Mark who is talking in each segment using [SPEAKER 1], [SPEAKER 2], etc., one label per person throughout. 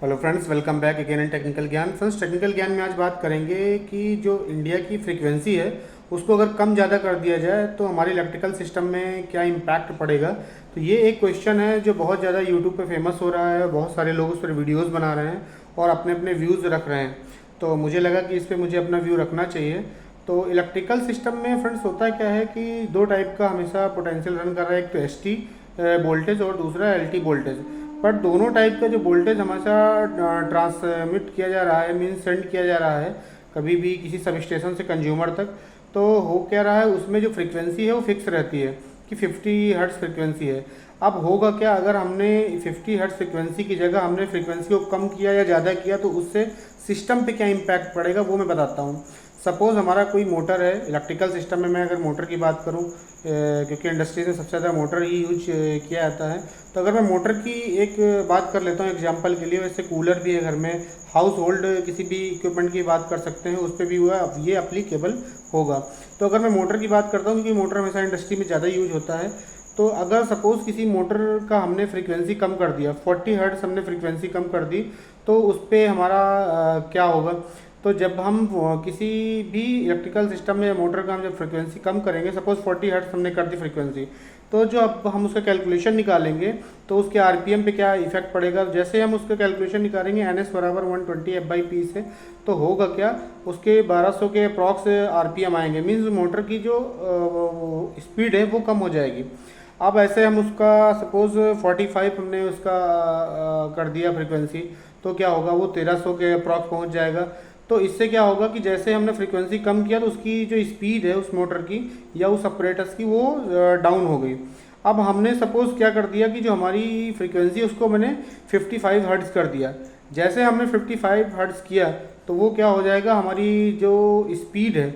[SPEAKER 1] Hello friends, welcome back again in technical ज्ञान। Friends, technical ज्ञान में आज बात करेंगे कि जो इंडिया की फ्रीक्वेंसी है उसको अगर कम ज़्यादा कर दिया जाए तो हमारे इलेक्ट्रिकल सिस्टम में क्या इम्पैक्ट पड़ेगा। तो ये एक क्वेश्चन है जो बहुत ज़्यादा यूट्यूब पे फेमस हो रहा है, बहुत सारे लोग उस पर वीडियोज़ बना रहे हैं और अपने अपने व्यूज़ रख रहे हैं। तो मुझे लगा कि इस पर मुझे अपना व्यू रखना चाहिए। तो इलेक्ट्रिकल सिस्टम में फ्रेंड्स होता क्या है कि दो टाइप का हमेशा पोटेंशियल रन कर रहा है, एक तो एस टी वोल्टेज और दूसरा एल टी वोल्टेज। बट दोनों टाइप का जो वोल्टेज हमेशा ट्रांसमिट किया जा रहा है, मीन्स सेंड किया जा रहा है कभी भी किसी सब स्टेशन से कंज्यूमर तक। तो हो क्या रहा है, उसमें जो फ्रीक्वेंसी है वो फिक्स रहती है कि 50 हर्ट्ज फ्रीक्वेंसी है। अब होगा क्या, अगर हमने 50 हर्ट्ज फ्रीक्वेंसी की जगह हमने फ्रीक्वेंसी को कम किया या ज़्यादा किया तो उससे सिस्टम पे क्या इम्पैक्ट पड़ेगा वो मैं बताता हूँ। सपोज़ हमारा कोई मोटर है, इलेक्ट्रिकल सिस्टम में मैं अगर मोटर की बात करूं, क्योंकि इंडस्ट्रीज में सबसे ज़्यादा मोटर ही यूज किया जाता है। तो अगर मैं मोटर की एक बात कर लेता हूं एग्जांपल के लिए, वैसे कूलर भी है घर में, हाउस होल्ड किसी भी इक्विपमेंट की बात कर सकते हैं, उस पर भी हुआ ये अप्लीकेबल होगा। तो अगर मैं मोटर की बात करता हूँ, क्योंकि मोटर हमेशा इंडस्ट्री में ज़्यादा यूज होता है, तो अगर सपोज़ किसी मोटर का हमने फ्रीक्वेंसी कम कर दिया, 40 हर्ट्ज हमने फ्रीक्वेंसी कम कर दी, तो उस पर हमारा क्या होगा। तो जब हम किसी भी इलेक्ट्रिकल सिस्टम में मोटर का हम जब फ्रीक्वेंसी कम करेंगे, सपोज 40 हर्ट्ज हमने कर दी फ्रीक्वेंसी, तो जो अब हम उसका कैलकुलेशन निकालेंगे तो उसके आरपीएम पे क्या इफेक्ट पड़ेगा। जैसे हम उसका कैलकुलेशन निकालेंगे एन एस बराबर 120 एफ बाई पी से, तो होगा क्या, उसके 1200 के अप्रॉक्स आरपीएम आएंगे, मीन्स मोटर की जो स्पीड है वो कम हो जाएगी। अब ऐसे हम उसका सपोज 45 हमने उसका कर दिया फ्रीक्वेंसी, तो क्या होगा, वो 1300 के अप्रॉक्स पहुंच जाएगा। तो इससे क्या होगा कि जैसे हमने फ्रीक्वेंसी कम किया तो उसकी जो स्पीड है उस मोटर की या उस अपरेटस की वो डाउन हो गई। अब हमने सपोज क्या कर दिया कि जो हमारी फ्रीक्वेंसी उसको मैंने 55 हर्ट्ज कर दिया। जैसे हमने 55 हर्ट्ज किया तो वो क्या हो जाएगा, हमारी जो स्पीड है,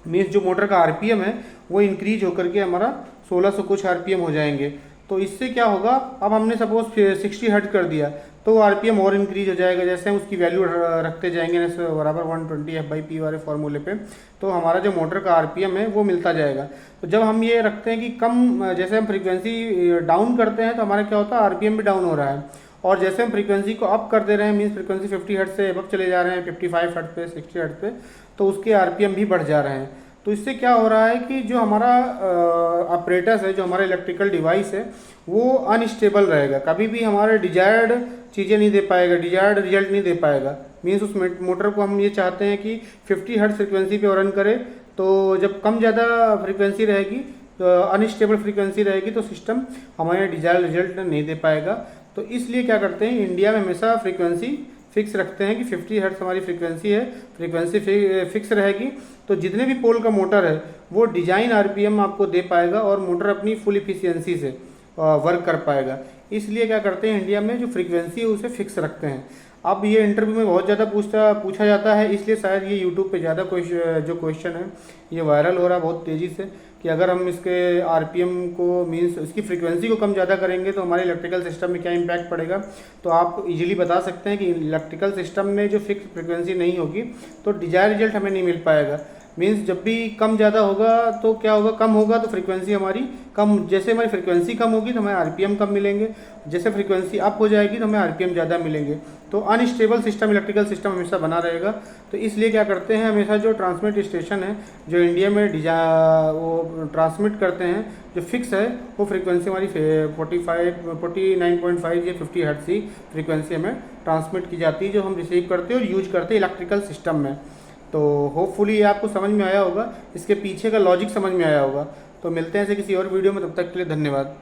[SPEAKER 1] मीन्स जो मोटर का आरपीएम है वो इंक्रीज होकर के हमारा 1600 कुछ आरपीएम हो जाएंगे। तो इससे क्या होगा, अब हमने सपोज 60 हर्ट्ज कर दिया तो आरपीएम और इंक्रीज हो जाएगा। जैसे हम उसकी वैल्यू रखते जाएंगे बराबर 120 एफ बाई पी वाले फॉर्मूले पे, तो हमारा जो मोटर का आरपीएम है वो मिलता जाएगा। तो जब हम ये रखते हैं कि कम, जैसे हम फ्रीक्वेंसी डाउन करते हैं तो हमारा क्या होता है, आरपीएम भी डाउन हो रहा है। और जैसे हम फ्रीक्वेंसी को अप कर दे रहे हैं, मीन्स फ्रीक्वेंसी 50 हर्ट्ज से अब चले जा रहे हैं 55 हर्ट्ज पे, 60 हर्ट्ज पे, तो उसके आरपीएम भी बढ़ जा रहे हैं। तो इससे क्या हो रहा है कि जो हमारा ऑपरेटस है, जो हमारा इलेक्ट्रिकल डिवाइस है, वो अनस्टेबल रहेगा, कभी भी हमारे डिजायर्ड चीज़ें नहीं दे पाएगा, डिजायर्ड रिजल्ट नहीं दे पाएगा। मीन्स उस मोटर को हम ये चाहते हैं कि 50 हर्ट्ज फ्रीक्वेंसी पे रन करे, तो जब कम ज़्यादा फ्रीक्वेंसी रहेगी, तो अनस्टेबल फ्रीक्वेंसी रहेगी, तो सिस्टम हमारे डिजायर्ड रिजल्ट नहीं दे पाएगा। तो इसलिए क्या करते हैं, इंडिया में हमेशा फ्रीक्वेंसी फिक्स रखते हैं कि 50 हर्ट्ज हमारी फ्रीक्वेंसी है, फ्रीक्वेंसी फिक्स रहेगी। तो जितने भी पोल का मोटर है वो डिजाइन आरपीएम आपको दे पाएगा और मोटर अपनी फुल इफिशियंसी से वर्क कर पाएगा। इसलिए क्या करते हैं, इंडिया में जो फ्रीक्वेंसी है उसे फिक्स रखते हैं। अब ये इंटरव्यू में बहुत ज़्यादा पूछा जाता है, इसलिए शायद ये यूट्यूब पे ज़्यादा जो क्वेश्चन है ये वायरल हो रहा है बहुत तेज़ी से, कि अगर हम इसके आरपीएम को, मींस इसकी फ्रीक्वेंसी को कम ज़्यादा करेंगे तो हमारे इलेक्ट्रिकल सिस्टम में क्या इम्पैक्ट पड़ेगा। तो आप इजीली बता सकते हैं कि इलेक्ट्रिकल सिस्टम में जो फिक्स फ्रीक्वेंसी नहीं होगी तो डिजायर रिजल्ट हमें नहीं मिल पाएगा। मीन्स जब भी कम ज़्यादा होगा तो क्या होगा, कम होगा तो फ्रीक्वेंसी हमारी कम, जैसे हमारी फ्रीक्वेंसी कम होगी तो हमें आरपीएम कम मिलेंगे, जैसे फ्रीक्वेंसी अप हो जाएगी तो हमें आरपीएम ज़्यादा मिलेंगे। तो अनस्टेबल सिस्टम, इलेक्ट्रिकल सिस्टम हमेशा बना रहेगा। तो इसलिए क्या करते हैं, हमेशा जो ट्रांसमिट स्टेशन है जो इंडिया में वो ट्रांसमिट करते हैं, जो फिक्स है वो फ्रीक्वेंसी हमारी 49.5 या 50 हर्ट्ज की फ्रीक्वेंसी हमें ट्रांसमिट की जाती है, जो हम रिसीव करते हैं और यूज करते हैं इलेक्ट्रिकल सिस्टम में। तो होपफुली ये आपको समझ में आया होगा, इसके पीछे का लॉजिक समझ में आया होगा। तो मिलते हैं ऐसे किसी और वीडियो में, तब तक के लिए धन्यवाद।